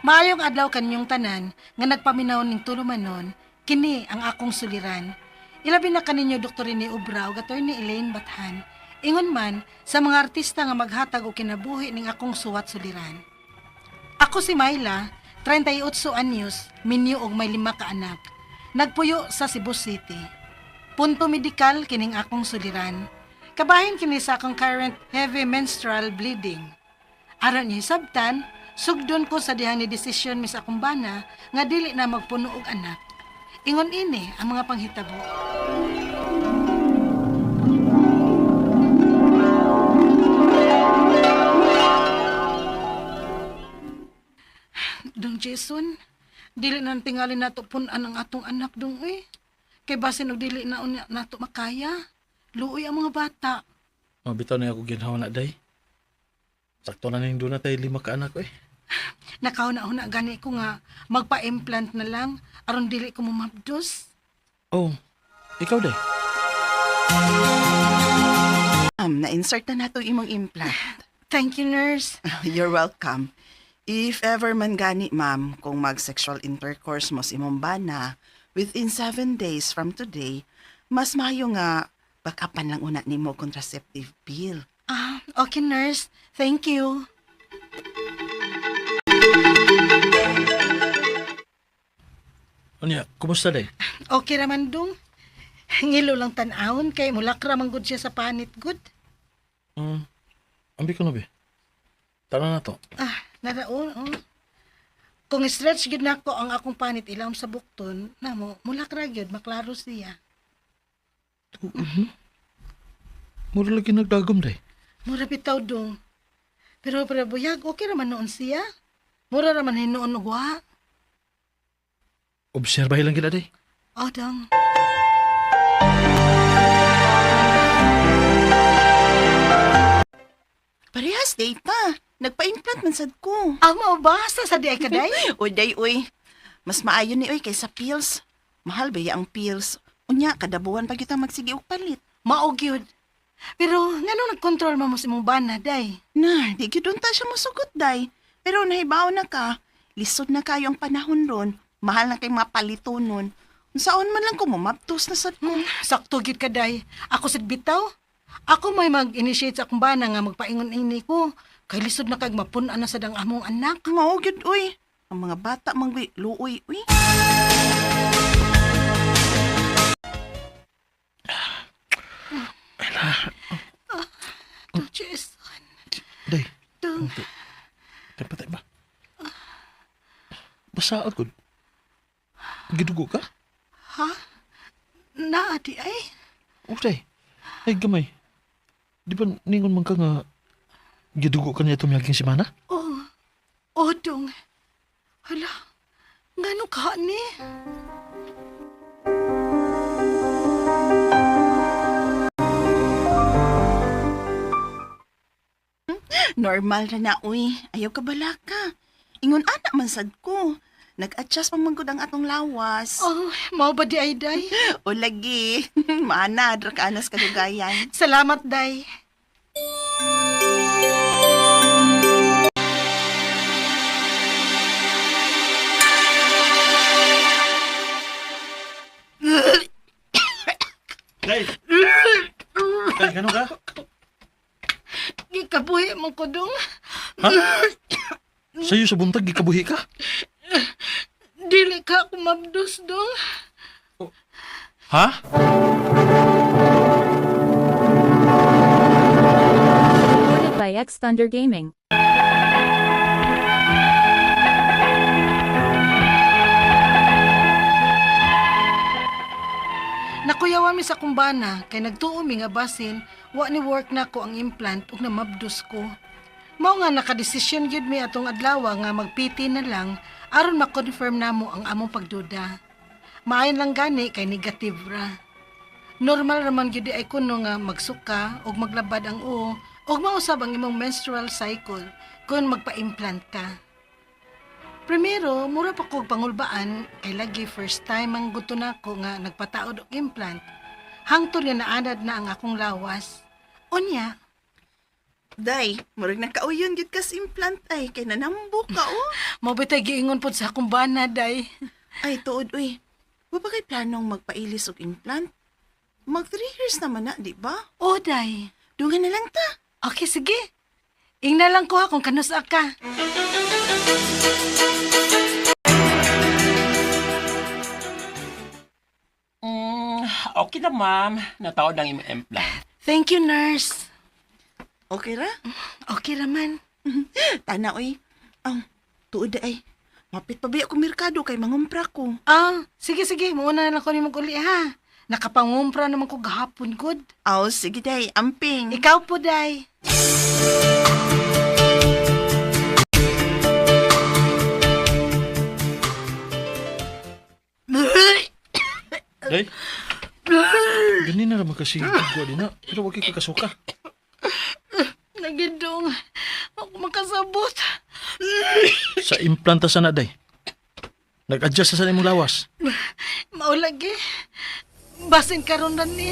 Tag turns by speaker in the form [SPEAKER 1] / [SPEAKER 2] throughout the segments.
[SPEAKER 1] Maayong adlaw kaninyong tanan nga nagpaminaw ning tulumanon, kini ang akong suliran. Ilabi na kaninyo Dr. ni Ubraw, Atty. ni Elaine Bathan. Ingon man sa mga artista nga maghatag og kinabuhi ning akong suwat suliran. Ako si Myla, 38 anyos, minyo og may 5 ka anak. Nagpuyo sa Cebu City. Punto medikal kining akong suliran. Kabahin kini sa akong current heavy menstrual bleeding. Aron niya sabtan, sugdon ko sa dihang ni desisyon mis akong bana nga dili na magpuno og anak. Ingon ini ang mga panghitabo. Dong Jason, dili na tingali nato punan ang atong anak dong Kay basin og dili na nato makaya. Luoy ang mga bata.
[SPEAKER 2] Mabitaw na ako ginhawa na, day. Sakto na ning doon na tayo 5 ka anak,
[SPEAKER 1] Nakauna-una gani ko nga magpa-implant na lang aron dili ko mumabdos.
[SPEAKER 2] Oh, ikaw, day.
[SPEAKER 3] Na-insert na nato imong implant.
[SPEAKER 1] Thank you, nurse.
[SPEAKER 3] You're welcome. If ever man gani, ma'am, kung mag-sexual intercourse mo sa imong bana within 7 days from today, mas maayo nga backupan lang una nimo contraceptive pill.
[SPEAKER 1] Okay, nurse. Thank you.
[SPEAKER 2] Anya, kumusta, day?
[SPEAKER 1] Okay raman dong. Ngilo lang tan-awon kay mulakra man gud siya sa panit gud.
[SPEAKER 2] Ambi ko na, be. Tara na to.
[SPEAKER 1] Naraon, Kung stretch gyud nako ang akong panit ilawom sa bukton, namo mulakra gyud maklaro siya.
[SPEAKER 2] Mura lagi nagdagom, day.
[SPEAKER 1] Mura bitaw dong. Pero buyag, okay raman noon siya. Mura raman hinuon og wa.
[SPEAKER 2] Obserbahin lang kita, day.
[SPEAKER 1] Dong.
[SPEAKER 3] Parehas, day pa. Nagpa-implant man sad ko.
[SPEAKER 1] Mao ba sa di ay kaday?
[SPEAKER 3] Uy, day, uy. Mas maayo ni, uy, kaysa pills. Mahal ba ang pills? Unya, kadabuhan pa kita magsige og palit.
[SPEAKER 1] Mao gyud. Pero ngano nagkontrol mo sa imong bana day?
[SPEAKER 3] Na, di gidun ta siya masugot, day. Pero nahibaw na ka. Lisod na kayo ang panahon ron. Mahal na kay mapalito nun. Saan man lang ko mamaptos na sad ko.
[SPEAKER 1] Sakto gyud kaday. Ako sad bitaw. Ako may mag-initiate sa akong bana nga magpaingon ini ko. Kay lisod na kag mapun-an na sad ang among anak.
[SPEAKER 3] Mao gyud, uy. Ang mga bata mangwi luoy, uy.
[SPEAKER 1] Jason.
[SPEAKER 2] Day.
[SPEAKER 1] Dong.
[SPEAKER 2] Patay ba? Basa ako. Gidugo ka?
[SPEAKER 1] Naadi ay.
[SPEAKER 2] Day. Ay, gamay. Di ba ningon man ka nga gidugo ka niya tumiyaging si Mana?
[SPEAKER 1] Dong. Hala. Ngano ka ni?
[SPEAKER 3] Normal ra na, uy. Ayaw ka balaka. Ingon anak man sad ko. Nag-adjust pa manggod ang atong lawas.
[SPEAKER 1] Mao ba di ay day?
[SPEAKER 3] O lagi. Mana, dra ka anas kadugayan.
[SPEAKER 1] Salamat day.
[SPEAKER 2] Day! Day, gano'n ka?
[SPEAKER 1] Gikabuhi mo ko dong.
[SPEAKER 2] Ha? Sa'yo sa buntag, gikabuhi ka?
[SPEAKER 1] Dili ka ako mabdos dong.
[SPEAKER 2] Ha?
[SPEAKER 4] Recorded by X Thunder Gaming.
[SPEAKER 1] Nakuyawan mi sa kumbana kay nagtuo mi nga basin wa ni work na ko ang implant ug namabdos ko. Mao nga nakadesisyon gyud mi atong adlaw nga magpiti na lang aron ma-confirm namo ang among pagduda. Maayon lang gani kay negative ra. Normal raman gyud ay kuno nga magsuka ug maglabad ang uo ug mausab ang imong menstrual cycle kung magpa-implant ka. Primero, mura pa kog pangulbaan kay lagi first time ang gusto nako nga nagpataod og implant. Hangtod nga naanad na ang akong lawas. Unya,
[SPEAKER 3] Day, murag nakauyon gid kas implant ay kay nanambo ka oh.
[SPEAKER 1] Mabitay giingon po sa akong bana, day.
[SPEAKER 3] Ay tuod uy. Wa ba kay planong magpailis og implant? Mag 3 years naman na, di ba?
[SPEAKER 1] O, day.
[SPEAKER 3] Dungan na lang ta.
[SPEAKER 1] Okay, sige. Ingna lang ko ha kung kanusa ka.
[SPEAKER 5] Okay na, ma'am. Natawad ang imong implant.
[SPEAKER 1] Thank you, nurse.
[SPEAKER 3] Okay ra?
[SPEAKER 1] Okay raman.
[SPEAKER 3] Tana uy. Ang tuod ay. Mapit pa ba ako merkado kay mangumpra ko.
[SPEAKER 1] Sige, sige. Mauna na lang ko ni mag-uli, ha. Nakapangumpra naman ko gahapon, good.
[SPEAKER 3] Aw, sige day, amping.
[SPEAKER 1] Ikaw po, day.
[SPEAKER 2] Day, ganina naman kasi ko din na. Pero wag kay kakasuka.
[SPEAKER 1] Nagidong. Ako makasabot.
[SPEAKER 2] Sa implanta sana, day. Nag-adjust sa imong lawas.
[SPEAKER 1] Maulagi. Basin karon na ni.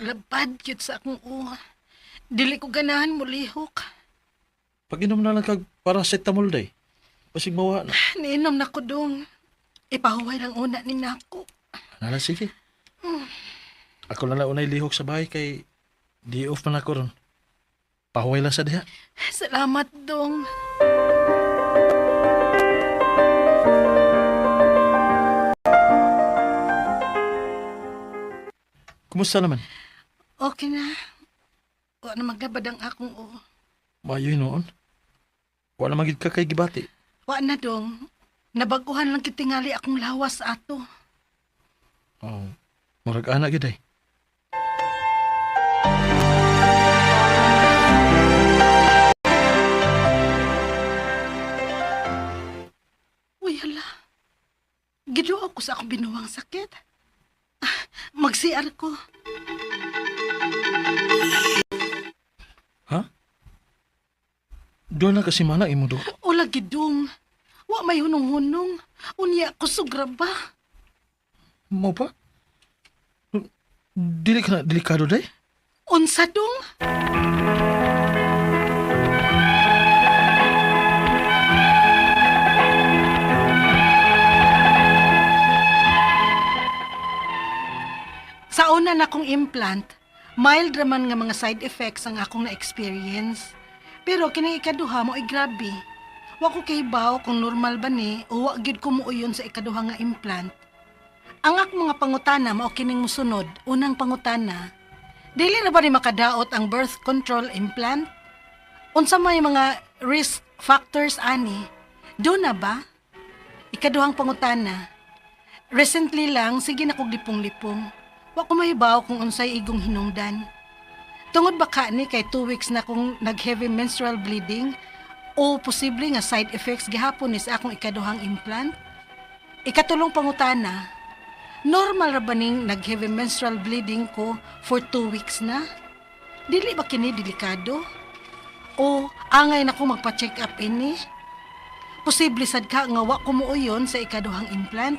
[SPEAKER 1] Labad yun sa akong uwa. Dili ko ganahan mo lihok.
[SPEAKER 2] Pag-inom na lang kag paracetamol, day. Pasig mawa na.
[SPEAKER 1] Niinom na ko dong. Ipahuway lang una ni nako.
[SPEAKER 2] Nala, sige. Ako na lang unay lihok sa bahay kay di off man ako ron. Pahuway lang sa diha.
[SPEAKER 1] Salamat dong.
[SPEAKER 2] Kumusta naman?
[SPEAKER 1] Okay na. Wa na maglabad ang akong uwa.
[SPEAKER 2] Mayoy noon. Wala magid ka kay gibati.
[SPEAKER 1] Wa na dong. Nabaguhan lang kitingali akong lawas ato.
[SPEAKER 2] Oh, murag anak gid ay.
[SPEAKER 1] Uy, hala. Gido ako sa akong binuwang sakit. Mag-CR ko.
[SPEAKER 2] Ha? Doon na kasi mana imo do.
[SPEAKER 1] Wala gidong. Wa may hunong-hunong. Unya ko sugra ba?
[SPEAKER 2] Mo pa? Dili ka na delikado day?
[SPEAKER 1] Unsa dong? Sa una na kong implant, mild raman nga mga side effects ang akong na-experience. Pero kining ikaduha mo ay grabe. Wa ko kahibaw kung normal ba ni o wa gyud ko muuyon sa ikaduha nga implant. Ang akong mga pangutana mao kining mosunod. Unang pangutana, dili na ba ni makadaot ang birth control implant? Unsa may mga risk factors ani? Do na ba? Ikaduhang pangutana, recently lang sige na kog lipong-lipong. Wa ko mahibaw kung unsay igong hinungdan. Tungod ba ka ni kay 2 weeks na kong nag-heavy menstrual bleeding o posible nga side effects gihapon ni sa akong ikaduhang implant? Ikatulong pangutana, normal ra ba ning nag-heavy menstrual bleeding ko for 2 weeks na? Dili ba kini delikado? O angay na ko magpa-check up ini? Posible sad ka nga wa ko muuyon sa ikaduhang implant?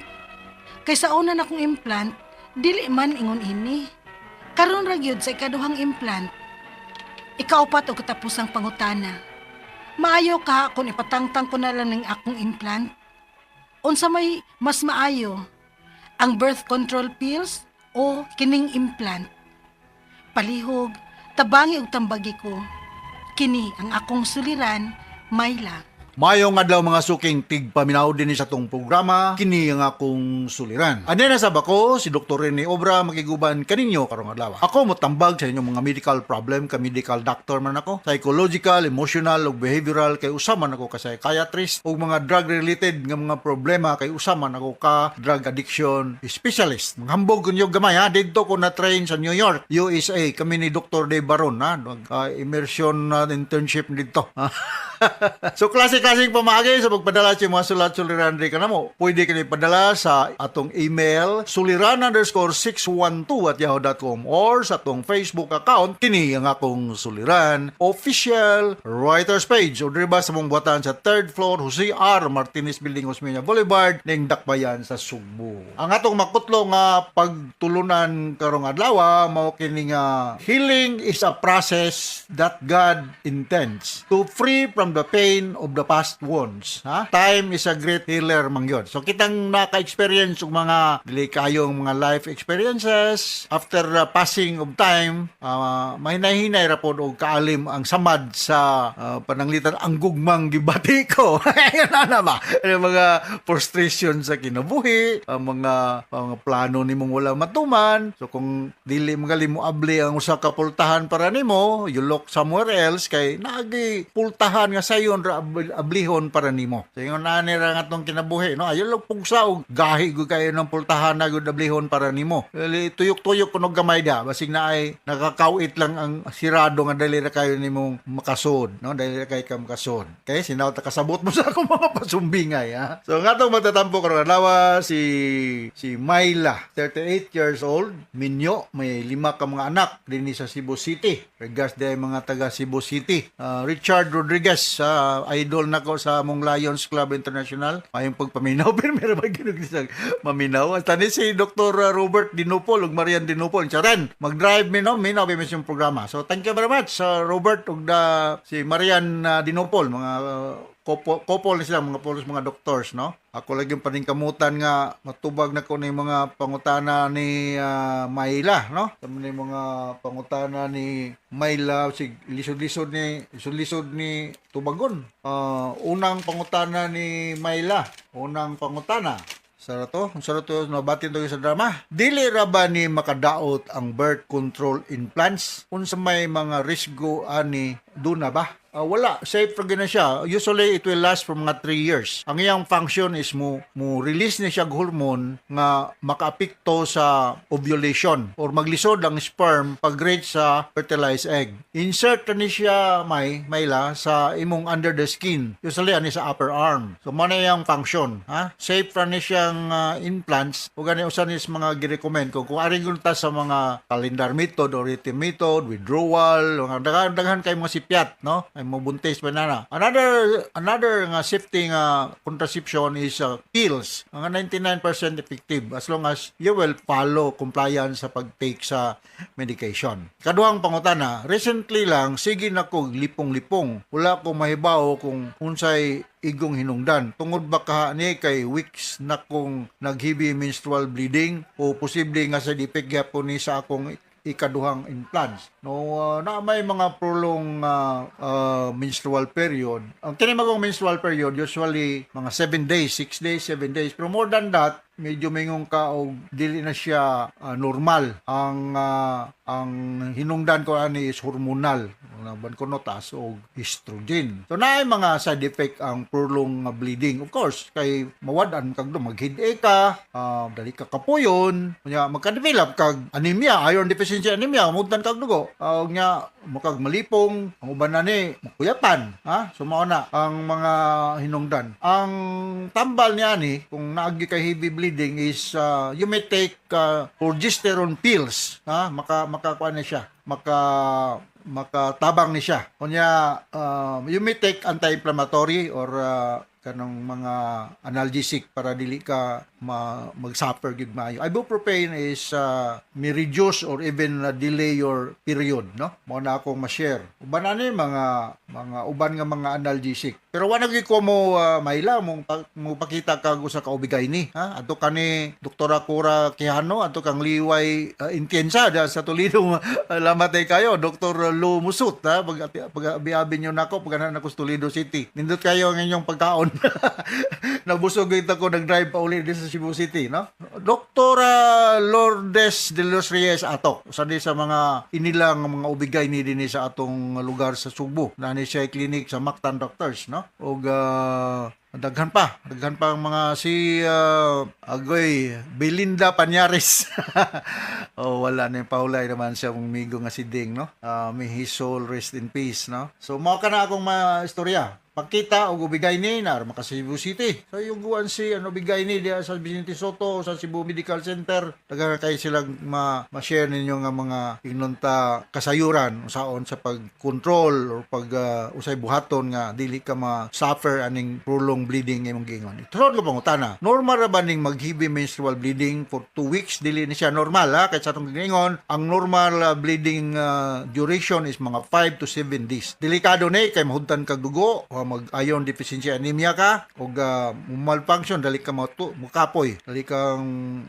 [SPEAKER 1] Kay sa una na kong implant, dili man ingon ini. Karon ra gyud sa ikaduhang implant. Ikaupat og katapusang pangutana. Maayo ka kung ipatangtang ko na lang ning akong implant? Unsa may mas maayo? Ang birth control pills o kining implant? Palihog, tabangi og tambagi ko. Kini ang akong suliran, Myla.
[SPEAKER 6] Mayong adlaw mga suking tigpaminaw din sa tong programa, kini ang akong suliran. Ane na sab ako, si Dr. Rene Obra magiguban kaninyo karong adlaw. Ako motambag sa inyong mga medical problem, ka medical doctor man ako, psychological, emotional ug behavioral kay usaman ako ka psychiatrist ug mga drug related nga mga problema kay usaman ako ka drug addiction specialist. Manghambog kunyo gamay ha, didto ko na train sa New York, USA, kami ni Dr. De Baron ha, immersion internship dito. So klase klaseng pamagi sa pagpadala sa mga sulat-suliran rin ka na mo. Pwede ka padala sa atong email suliran_612@yahoo.com or sa atong Facebook account kini ang akong suliran official writers page o diba sa mong buhatan sa 3rd floor Jose R. Martinez Building, Osmeña Boulevard ning Dakbayan sa Sugbo. Ang atong makutlo nga pagtulunan karong adlaw mao kini nga healing is a process that God intends to free from the pain of the past wounds. Ha? Time is a great healer man yun. So kitang naka-experience og mga dili kayong mga life experiences after passing of time, mahinay-hinay ra pod og kaalim ang samad sa pananglitan ang gugmang gibati ko. Ayun na ba? Ang mga frustration sa kinabuhi, ang mga plano nimong wala matuman. So kung dili magaling mo abli ang usa ka pultahan para nimo, you look somewhere else kay naagi pultahan nga sayon ra ablihon para nimo. So yung nani ra nga tong kinabuhi, no? Ayo lang pugsa og gahi gud kayo ng pultahan na gud ablihon para nimo. Tuyok-tuyok kuno gamay da, basig na ay nakakawit lang ang sirado nga dali ra kayo nimong makasod, no? Dali ra kay ka makasod. Kay sinaw ta kasabot mo sa akong mga pasumbingay, ha. So nga tong magtatampo karon adlaw si Myla, 38 years old, minyo, may 5 ka mga anak dinhi sa Cebu City. Regards day mga taga Cebu City. Richard Rodriguez, idol nako sa mong Lions Club International. Mayong pagpaminaw pero meron ba ginug sa maminaw. Tani si Dr. Robert Dinupol ug Marian Dinupol. Charan, mag-drive minaw yung programa. So thank you very much Robert ug si Marian Dinupol, mga couple na sila, mga polos, mga doctors, no? Ako lagi yung paningkamutan nga matubag na ko na yung mga pangutana ni Mayla, no? Tama na yung mga pangutana ni Mayla, lisod-lisod ni Tubagon. Unang pangutana ni Mayla, unang pangutana. Sarato nabatin to sa drama. Dili ra ba ni makadaot ang birth control implants? Unsa may mga risgo ani duna ba? Wala, safe ra gina siya. Usually it will last for mga 3 years. Ang iyang function is mo release ni siya hormone nga makaapekto sa ovulation or maglisod ang sperm pag reach sa fertilized egg. Insert ni siya Mayla sa imong under the skin. Usually ani sa upper arm. So mo na iyang function, ha? Safe ra ni siyang implants. Ug gani usa ni mga gi-recommend ko kung ari ta sa mga calendar method or rhythm method, withdrawal, daghan kay mga sipiat, no? Mabuntis pa na. Another nga safety nga contraception is pills. Mga 99% effective as long as you will follow compliance sa pag-take sa medication. Kaduhang pangutana, recently lang sige na ko lipong-lipong. Wala ko mahibaw kung unsay igong hinungdan. Tungod ba ka ni kay weeks na kong naghibi menstrual bleeding o posible nga sa defect gyapon ni sa akong ikaduhang implants. No, na may mga prolong menstrual period. Ang tinimagong menstrual period usually mga 7 days, 6 days, 7 days. Pero more than that, medyo mingong ka o dili na siya normal. Ang hinungdan ko ani is hormonal. Naban ko notas o estrogen. So naay mga side effect ang prolong bleeding. Of course, kay mawadan kag mag-headache ka, dali ka kapuyon, nya magka-develop kag anemia, iron deficiency anemia, mudan kag dugo. Og nya makag malipong, ang uban na ni makuyapan, ha? So mao na ang mga hinungdan. Ang tambal niya ni kung naagi kay heavy bleeding is you may take progesterone pills, ha? Makakuan na siya. Makatabang ni siya. Kunya you may take anti-inflammatory or kanang mga analgesic para dili ka mag-suffer gid maayo. Ibuprofen is may reduce or even delay your period, no? Mao na akong ma-share. Uban ani mga uban nga mga analgesic. Pero wa nagi ko mo Mayla mo pakita kag usa ka ubigay ni, ha? Adto kani Doktora Cora Quijano, adto kang Liway Intiensa sa Toledo. Lamatay kayo, Dr. Lu Musut, ha? Pag-abi nyo nako pag nako sa Toledo City. Nindot kayo ang inyong pagkaon. Nagbusog ito ko nag-drive pa uli din sa Cebu City, no? Dr. Lourdes de los Reyes ato. Usa di sa mga inilang mga ubigay ni dinhi sa atong lugar sa Sugbo. Nani siya clinic sa Mactan Doctors, no? Og daghan pa ang mga si Agoy Belinda Pañares. Wala na yung paulay naman siya migo nga si Ding, no? May his soul rest in peace, no? So mao ka na akong istorya. pakita o ubigay ni na maka Cebu City. So yung guwan si bigay ni diya sa Vicente Soto sa Cebu Medical Center, taga kay silang ma-share ninyo nga mga ignonta kasayuran usaon sa pag-control or pag usay buhaton nga dili ka ma-suffer aning prolonged bleeding imong giingon. Ituod ko pangutana. Normal ra ba ning mag-heavy menstrual bleeding for 2 weeks? Dili ni siya normal ha kay sa atong giingon, ang normal bleeding duration is mga 5 to 7 days. Delikado ni kay mahudtan kag dugo o mag-iron deficiency anemia ka o malfunction dali ka mukapoy, dali kang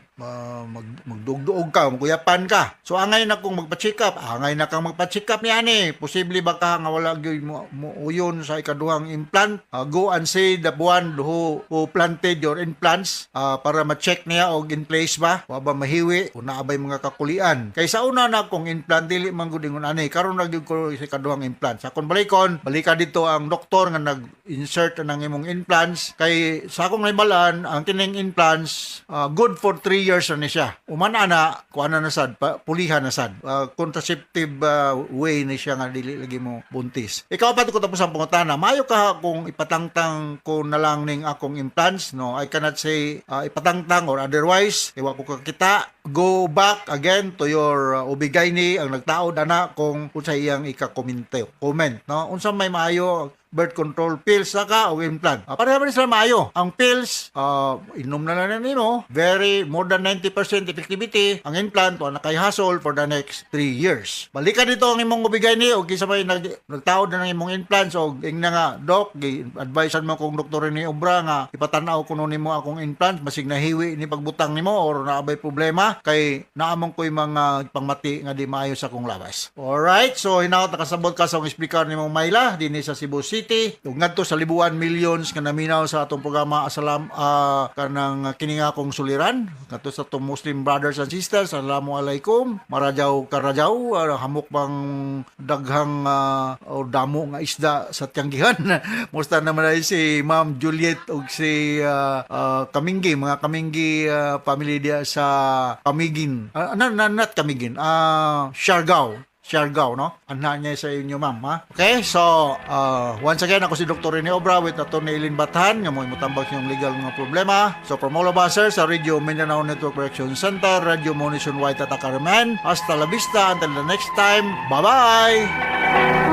[SPEAKER 6] magdugduog ka, magkuyapan ka. So angay na kung magpa-check up, niya ni. Posible ba ka nga wala gyud mo uyon sa ikaduhang implant? Go and say the one who planted your implants para ma-check niya og in place ba? Wa ba mahiwi o naabay mga kakulian. Kay sa una na kung implant dili man gud ingon ani, karon na gyud ko sa ikaduhang implant. Sa kon balika dito ang doktor nga nag-insert ng imong implants kay sa akong naibalaan ang kining implants good for 3 years na ni siya. Umana na kuana na sad, pulihan na sad. Contraceptive way ni siya nga dili lagi mo buntis. Ikaw pa ko tapos ang pangutana, mayo ka kung ipatangtang ko na lang ning akong implants, no? I cannot say ipatangtang or otherwise, iwa ko kakita. Go back again to your ubigayni ang nagtaod ana kung unsa iyang comment, no? Unsa may maayo birth control pills saka o implant. Pareha man sila maayo. Ang pills, inom na lang nino, very more than 90% effectivity. Ang implant, nakay-hassle for the next 3 years. Balikan dito ang imong ubigay ni, o kisa may nagtaod na ng imong implants, o ingna nga, Doc, advisean mo kong doktor ni Obra nga, ipatanaw ko nun mo akong implants, masig nahiwi ni pagbutang nimo or naabay problema, kay naamong ko'y mga pangmati nga di maayo sa kong labas. Alright, so hinaot nakasabot ka sa explicar ni mong Mayla, din sa Cebu City. Ug ngadto sa libuan millions nga naminaw sa atong programa asalam kanang kininga kong suliran ngadto sa atong Muslim brothers and sisters, assalamualaikum, marajaw karajaw, hamok bang daghang o damo nga isda sa tiyanggihan. Musta naman ay si Ma'am Juliet ug si Kaminggi, mga Kaminggi family dia sa Kamigin, not Kamigin, Siargao, no? Anha niya sa inyo, ma'am, ha? Okay, so, once again, ako si Dr. Rene Obra with Atty. Eileen Bathan, nga mo imutambag yung legal mga problema. So, from all of us, sir, sa Radio Mindanao Network Correction Center, Radio Monison White at Acaraman, hasta la vista, until the next time, bye-bye!